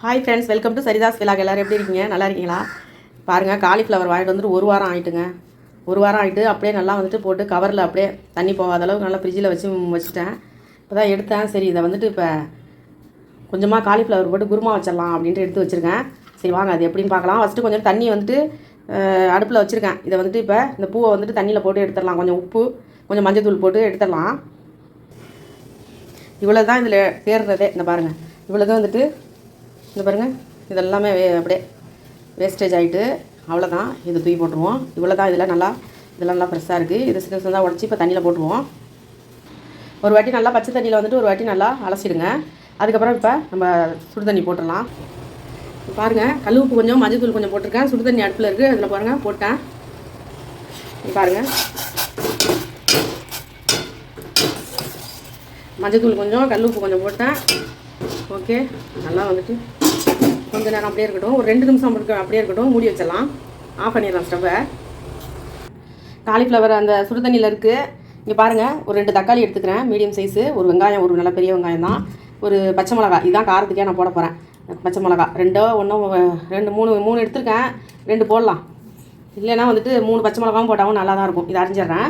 Hi friends, welcome to Saritha's vlog. எல்லோரும் எப்படி இருக்கீங்க? நல்லா இருக்கீங்களா? பாருங்கள், காலிஃப்ளவர் வாங்கிட்டு வந்துட்டு ஒரு வாரம் ஆகிட்டுங்க. ஒரு வாரம் ஆகிட்டு அப்படியே நல்லா வந்துட்டு போட்டு கவரில் அப்படியே தண்ணி போகாத அளவுக்கு நல்லா ஃப்ரிட்ஜில் வச்சுட்டேன். இப்போ தான் எடுத்தேன். சரி, இதை வந்துட்டு இப்போ கொஞ்சமாக காலிஃப்ளவர் போட்டு குருமா வச்சிடலாம் அப்படின்ட்டு எடுத்து வச்சுருக்கேன். சரி வாங்க, அது எப்படின்னு பார்க்கலாம். ஃபஸ்ட்டு கொஞ்சம் தண்ணி வந்துட்டு அடுப்பில் வச்சுருக்கேன். இதை வந்துட்டு இப்போ இந்த பூவை வந்துட்டு தண்ணியில் போட்டு எடுத்துடலாம். கொஞ்சம் உப்பு, கொஞ்சம் மஞ்சள் தூள் போட்டு எடுத்துடலாம். இவ்வளோ தான் இதில் சேர்றதே. இந்த பாருங்கள், இவ்வளோ தான் வந்துட்டு இந்த பாருங்கள், இதெல்லாமே அப்படியே வேஸ்டேஜ் ஆகிட்டு அவ்வளோதான். இது தூக்கி போட்டுருவோம். இவ்வளோ தான். இதெல்லாம் நல்லா ஃப்ரெஷ்ஷாக இருக்குது. இது சின்ன சின்னதாக உடச்சி இப்போ தண்ணியில் போட்டுருவோம். ஒரு வாட்டி நல்லா பச்சை தண்ணியில் வந்துட்டு ஒரு வாட்டி நல்லா அலசிடுங்க. அதுக்கப்புறம் இப்போ நம்ம சுடு தண்ணி போட்டுடலாம். பாருங்கள், கல் உப்பு கொஞ்சம் மஞ்சள் தூள் கொஞ்சம் போட்டிருக்கேன். சுடு தண்ணி அடுப்பில் இருக்குது, அதில் பாருங்கள் போட்டேன். பாருங்கள், மஞ்சள் தூள் கொஞ்சம், கல் உப்பு கொஞ்சம் போட்டேன். ஓகே, நல்லா வந்துட்டு கொஞ்சம் நேரம் அப்படியே இருக்கட்டும். ஒரு 2 நிமிஷம் அப்படியே இருக்கட்டும். மூடி வச்சிடலாம். ஆஃப் பண்ணிடலாம் ஸ்டவ்வை. காலிஃப்ளவர் அந்த சுடு தண்ணியில் இருக்குது. இங்கே பாருங்கள், ஒரு 2 தக்காளி எடுத்துக்கிறேன், மீடியம் சைஸு. ஒரு வெங்காயம், ஒரு நல்ல பெரிய வெங்காயம் தான். ஒரு பச்சை மிளகா, இதுதான் காரத்துக்கே நான் போட போகிறேன். பச்சை மிளகா 2 1 3 எடுத்துருக்கேன். 2 போடலாம். இல்லைன்னா வந்துட்டு 3 பச்சை மிளகாவும் போட்டாலும் நல்லா தான் இருக்கும். இதை அரிஞ்சிட்றேன்.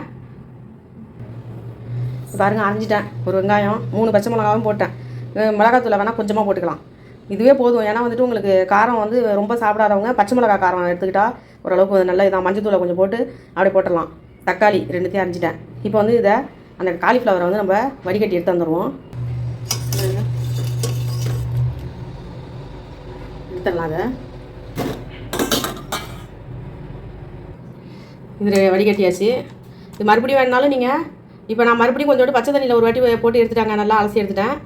பாருங்கள், அரிஞ்சிட்டேன். ஒரு வெங்காயம், 3 பச்சை மிளகாவும் போட்டேன். மிளகாத்தூளை வேணால் கொஞ்சமாக போட்டுக்கலாம். இதுவே போதும். ஏன்னா வந்துட்டு உங்களுக்கு காரம் வந்து ரொம்ப சாப்பிடாதவங்க பச்சை மிளகா காரம் எடுத்துக்கிட்டால் ஓரளவுக்கு நல்ல இதாக. மஞ்சள் தூளை கொஞ்சம் போட்டு அப்படியே போட்டுடலாம். தக்காளி 2த்தையும் அரிஞ்சிட்டேன். இப்போ வந்து இதை அந்த காலிஃப்ளவரை வந்து நம்ம வடிகட்டி எடுத்து வந்துடுவோம். எடுத்துடலாம். அதை இது வடிகட்டியாச்சு. இது மறுபடியும் வேணுனாலும் நீங்கள் இப்போ நான் மறுபடியும் கொஞ்சோண்டு பச்சை தண்ணியில் ஒரு வாட்டி போட்டு எடுத்துட்டாங்க. நல்லா அலசி எடுத்துட்டேன்.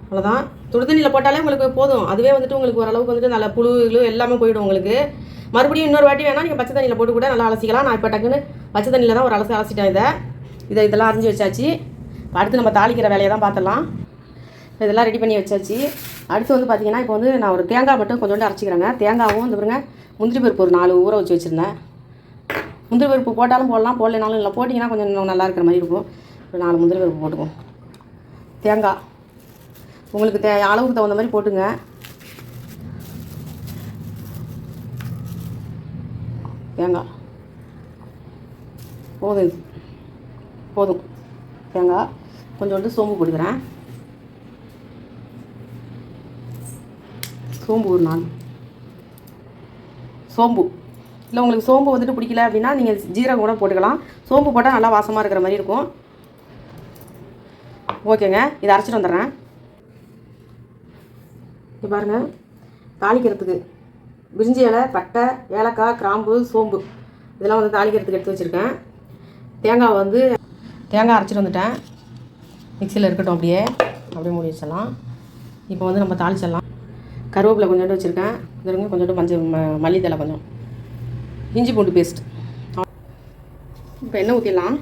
அவ்வளோதான். சுடு தண்ணியில் போட்டாலே உங்களுக்கு போதும். அதுவே வந்துட்டு உங்களுக்கு ஓரளவுக்கு வந்துட்டு நல்ல புழு எல்லாமே போய்டும் உங்களுக்கு. மறுபடியும் இன்னொரு வாட்டி வேணால் நீங்கள் பச்சை தண்ணியில் போட்டு கூட நல்லா அலசிக்கலாம். நான் இப்போ டக்குன்னு பச்சை தண்ணியில் தான் ஒரு அலசிட்டேன். இதெல்லாம் அரிஞ்சு வச்சாச்சு. அடுத்து நம்ம தாளிக்கிற வேலையை தான் பார்த்துடலாம். இதெல்லாம் ரெடி பண்ணி வச்சாச்சு. அடுத்து வந்து பார்த்திங்கன்னா இப்போ வந்து நான் ஒரு தேங்காய் மட்டும் கொஞ்சோண்டு அரைச்சிக்கிறேங்க. தேங்காவும் இந்த பாருங்க, முந்திரி பருப்பு ஒரு 4 ஊற வச்சு வச்சுருந்தேன். முந்திரி பருப்பு போட்டாலும் போடலாம், போடலைனாலும் இல்லை. போட்டிங்கன்னா கொஞ்சம் நல்லா இருக்கிற மாதிரி இருக்கும். ஒரு 4 முந்திரி பருப்பு போட்டுக்குவோம். தேங்காய் உங்களுக்கு அளவுக்கு தகுந்த மாதிரி போட்டுங்க. தேங்காய் போதும். தேங்காய் கொஞ்சோண்டு சோம்பு போட்டுக்கிறேன். சோம்பு ஒரு 4 சோம்பு. இல்லை உங்களுக்கு சோம்பு வந்துட்டு பிடிக்கல அப்படின்னா நீங்கள் ஜீரகம் கூட போட்டுக்கலாம். சோம்பு போட்டால் நல்லா வாசமாக இருக்கிற மாதிரி இருக்கும். ஓகேங்க, இதை அரைச்சிட்டு வந்துடுறேன். இப்போ பாருங்கள், தாளிக்கிறதுக்கு பிரிஞ்சி இலை, பட்டை, ஏலக்காய், கிராம்பு, சோம்பு இதெல்லாம் வந்து தாளிக்கிறதுக்கு எடுத்து வச்சுருக்கேன். தேங்காய் வந்து தேங்காய் அரைச்சிட்டு வந்துட்டேன். மிக்சியில் இருக்கட்டும். அப்படியே மூடி வச்சிடலாம். இப்போ வந்து நம்ம தாளிச்சிடலாம். கருவேப்பிலை கொஞ்சோண்டு வச்சுருக்கேன். இதுங்க கொஞ்சோண்டு மல்லித்தலை, கொஞ்சம் இஞ்சி பூண்டு பேஸ்ட். இப்போ எண்ணெய் ஊற்றிடலாம்.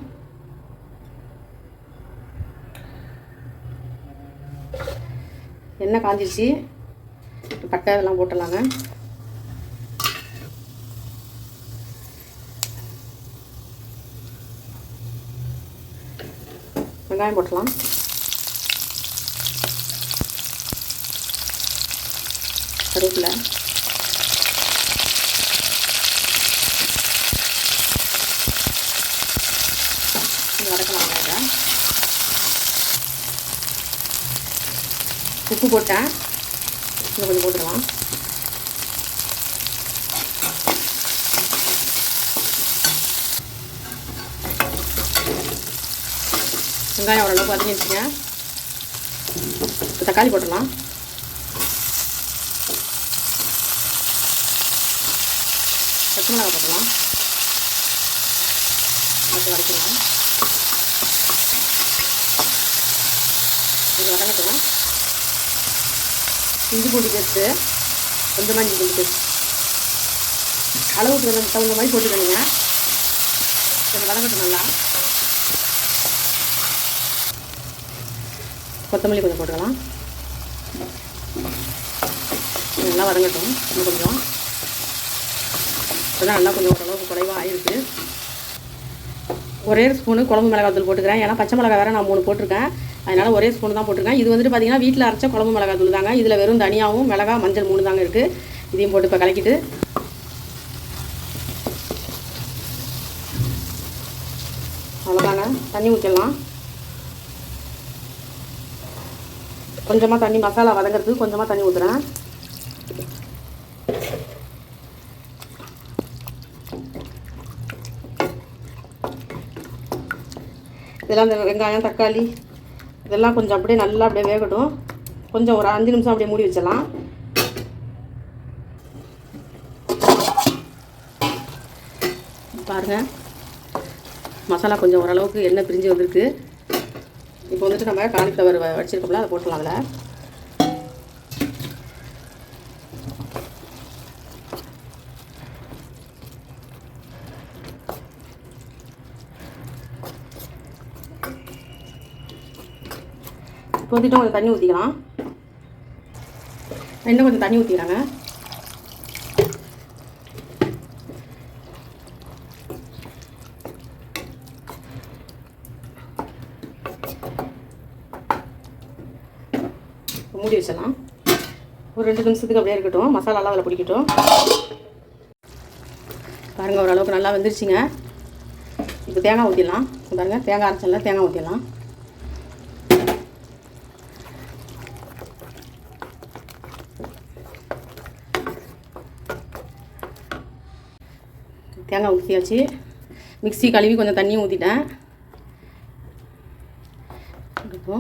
எண்ணெய் காஞ்சிச்சு. பட்டை இதெல்லாம் போட்டுடலாங்க. வெங்காயம் போட்டுடலாம். கருவேப்பிலை, வதக்கலாம். வெங்காயம், உப்பு போட்டேன். இன்னும் கொஞ்சம் போட்டுடலாம். வெங்காயம் ஓரளவுக்கு வதங்கிடுச்சுங்க. இப்போ தக்காளி போட்டுடலாம். பச்சை மிளகாய் போட்டுடலாம். அது வதக்கலாம். இது வதங்கட்டும். இஞ்சி பூண்டு பேஸ்ட்டு கொஞ்சமாக, இஞ்சி பூண்டு பேஸ்ட் அளவுக்கு தகுந்த மாதிரி போட்டுக்கணுங்க. கொஞ்சம் வதங்கட்டும் நல்லா. கொத்தமல்லி கொஞ்சம் போட்டுக்கலாம். நல்லா வதங்கட்டும். இன்னும் கொஞ்சம் இப்போதான் நல்லா கொஞ்சம் ஓரளவுக்கு குறைவாக ஆகிருக்கு. ஒரே ஸ்பூனு குழம்பு மிளகாத்தூள் போட்டுக்கிறேன். ஏன்னா பச்சை மிளகா வேறு நான் 3 போட்டிருக்கேன். அதனால் ஒரே ஸ்பூன் தான் போட்டிருக்கேன். இது வந்துட்டு பார்த்திங்கன்னா வீட்டில் அரைச்ச குழம்பு மிளகாய் தூள் தாங்க. இதில் வெறும் தனியாகவும் மிளகாய் மஞ்சள் 3 தாங்க இருக்குது. இதையும் போட்டு இப்போ கலக்கிட்டு அவ்வளோதாங்க. தண்ணி ஊற்றிடலாம். கொஞ்சமாக தண்ணி, மசாலா வதங்கிறதுக்கு கொஞ்சமாக தண்ணி ஊற்றுறேன். இதெல்லாம் இந்த வெங்காயம் தக்காளி இதெல்லாம் கொஞ்சம் அப்படியே நல்லா அப்படியே வேகட்டும். கொஞ்சம் ஒரு 5 நிமிஷம் அப்படியே மூடி வச்சிடலாம். பாருங்கள், மசாலா கொஞ்சம் ஓரளவுக்கு எண்ணெய் பிரிஞ்சு வந்திருக்கு. இப்போ வந்துட்டு நம்ம காலிஃப்ளவர் வச்சுருக்கோம்ல, அதை போட்டுடலாம். அதில் இப்போ வந்துட்டு கொஞ்சம் தண்ணி ஊற்றிக்கலாம். இன்னும் கொஞ்சம் தண்ணி ஊற்றிக்கிறாங்க. மூடி வச்சிடலாம். ஒரு 2 நிமிஷத்துக்கு அப்படியே இருக்கட்டும். மசாலாலாம் அதில் பிடிக்கட்டும். பாருங்கள், ஓரளவுக்கு நல்லா வந்துருச்சுங்க. இப்போ தேங்காய் ஊற்றிடலாம். பாருங்கள், தேங்காய் அரைச்சல தேங்காய் ஊற்றிடலாம். தேங்காய் ஊற்றியாச்சு. மிக்ஸி கழுவி கொஞ்சம் தண்ணியும் ஊற்றிட்டேன். இப்போ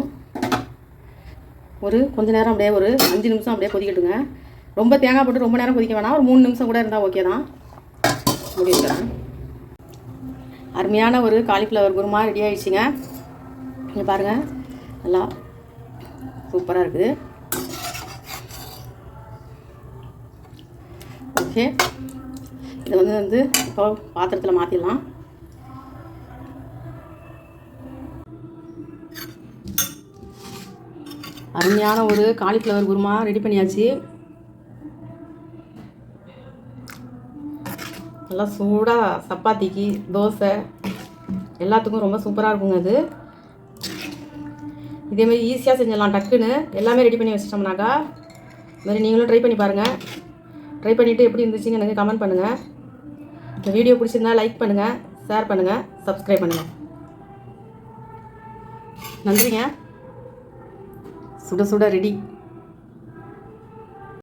ஒரு கொஞ்ச நேரம் அப்படியே ஒரு 5 நிமிஷம் அப்படியே கொதிக்கட்டுங்க. ரொம்ப தேங்காய் போட்டு ரொம்ப நேரம் கொதிக்க வேணாம். ஒரு 3 நிமிஷம் கூட இருந்தால் ஓகே தான். மூடி வைக்கிறேன். அருமையான ஒரு காலிஃப்ளவர் குருமா ரெடி ஆகிடுச்சிங்க. இங்கே பாருங்கள், நல்லா சூப்பராக இருக்குது. ஓகே, இதை வந்து இப்போ பாத்திரத்தில் மாற்றிடலாம். அருமையான ஒரு காலிஃப்ளவர் குருமா ரெடி பண்ணியாச்சு. நல்லா சூடாக சப்பாத்திக்கு, தோசை எல்லாத்துக்கும் ரொம்ப சூப்பராக இருக்குங்க. அது இதேமாரி ஈஸியாக செஞ்சிடலாம். டக்குன்னு எல்லாமே ரெடி பண்ணி வச்சிட்டோம்னாக்கா இதுமாதிரி நீங்களும் ட்ரை பண்ணி பாருங்கள். ட்ரை பண்ணிவிட்டு எப்படி இருந்துச்சுன்னு எனக்கு கமெண்ட் பண்ணுங்கள். இந்த வீடியோ பிடிச்சிருந்தா லைக் பண்ணுங்கள், ஷேர் பண்ணுங்கள், சப்ஸ்கிரைப் பண்ணுங்கள். நன்றிங்க. சுட சுட ரெடி.